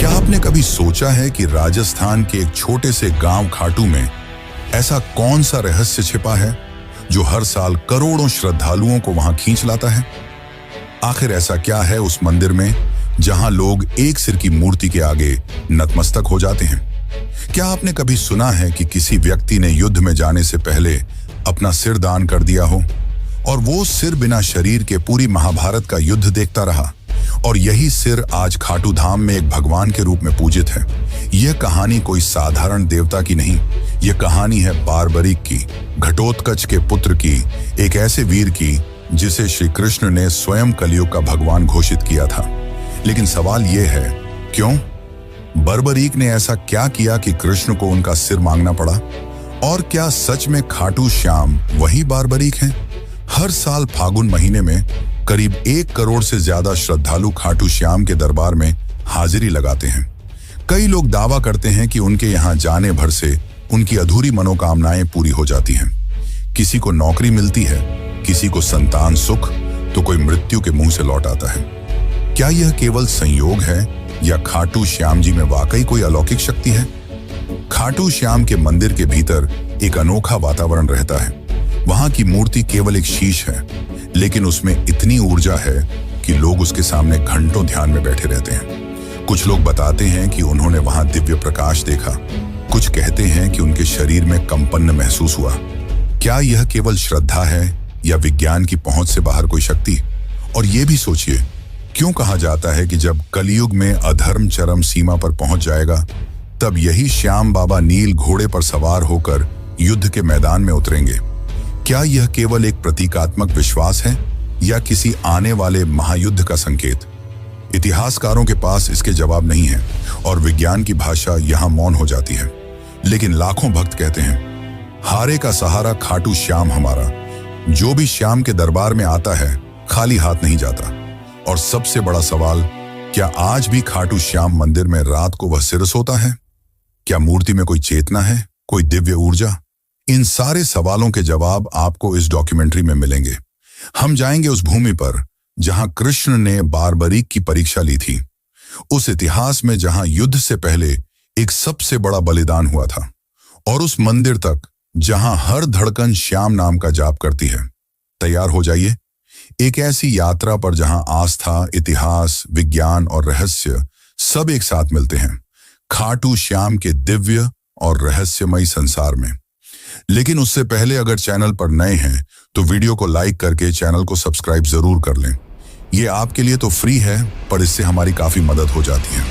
क्या आपने कभी सोचा है कि राजस्थान के एक छोटे से गांव खाटू में ऐसा कौन सा रहस्य छिपा है जो हर साल करोड़ों श्रद्धालुओं को वहां खींच लाता है? आखिर ऐसा क्या है उस मंदिर में जहां लोग एक सिर की मूर्ति के आगे नतमस्तक हो जाते हैं? क्या आपने कभी सुना है कि किसी व्यक्ति ने युद्ध में जाने से पहले अपना सिर दान कर दिया हो और वो सिर बिना शरीर के पूरी महाभारत का युद्ध देखता रहा और यही सिर आज खाटू धाम में एक भगवान के रूप में पूजित है? यह कहानी कोई साधारण देवता की नहीं, यह कहानी है बारबरीक की, घटोत्कच के पुत्र की, एक ऐसे वीर की जिसे श्री कृष्ण ने स्वयं कलयुग का भगवान घोषित किया था। लेकिन सवाल यह है, क्यों बर्बरीक ने ऐसा क्या किया कि कृष्ण को उनका सिर मांगना पड़ा? और क्या सच में खाटू श्याम वही बारबरीक हैं? हर साल फागुन महीने में करीब 1 करोड़ से ज्यादा श्रद्धालु खाटू श्याम के दरबार में हाजिरी लगाते हैं। कई लोग दावा करते हैं कि उनके यहाँ जाने भर से उनकी अधूरी मनोकामनाएं पूरी हो जाती हैं। किसी को नौकरी मिलती है, किसी को संतान सुख, तो कोई मृत्यु के मुंह से लौट आता है। क्या यह केवल संयोग है या खाटू श्याम जी में वाकई कोई अलौकिक शक्ति है? खाटू श्याम के मंदिर के भीतर एक अनोखा वातावरण रहता है। वहां की मूर्ति केवल एक शीश है, लेकिन उसमें इतनी ऊर्जा है कि लोग उसके सामने घंटों ध्यान में बैठे रहते हैं। कुछ लोग बताते हैं कि उन्होंने वहां दिव्य प्रकाश देखा, कुछ कहते हैं कि उनके शरीर में कंपन महसूस हुआ। क्या यह केवल श्रद्धा है या विज्ञान की पहुंच से बाहर कोई शक्ति? और यह भी सोचिए, क्यों कहा जाता है कि जब कलयुग में अधर्म चरम सीमा पर पहुंच जाएगा, तब यही श्याम बाबा नील घोड़े पर सवार होकर युद्ध के मैदान में उतरेंगे? क्या यह केवल एक प्रतीकात्मक विश्वास है या किसी आने वाले महायुद्ध का संकेत? इतिहासकारों के पास इसके जवाब नहीं है और विज्ञान की भाषा यहां मौन हो जाती है। लेकिन लाखों भक्त कहते हैं, हारे का सहारा खाटू श्याम हमारा। जो भी श्याम के दरबार में आता है खाली हाथ नहीं जाता। और सबसे बड़ा सवाल, क्या आज भी खाटू श्याम मंदिर में रात को वह सिर सोता है? क्या मूर्ति में कोई चेतना है, कोई दिव्य ऊर्जा? इन सारे सवालों के जवाब आपको इस डॉक्यूमेंट्री में मिलेंगे। हम जाएंगे उस भूमि पर जहां कृष्ण ने बारबरीक की परीक्षा ली थी, उस इतिहास में जहां युद्ध से पहले एक सबसे बड़ा बलिदान हुआ था, और उस मंदिर तक जहां हर धड़कन श्याम नाम का जाप करती है। तैयार हो जाइए एक ऐसी यात्रा पर जहां आस्था, इतिहास, विज्ञान और रहस्य सब एक साथ मिलते हैं, खाटू श्याम के दिव्य और रहस्यमयी संसार में। लेकिन उससे पहले अगर चैनल पर नए हैं तो वीडियो को लाइक करके चैनल को सब्सक्राइब जरूर कर लें। ये आपके लिए तो फ्री है, पर इससे हमारी काफी मदद हो जाती है।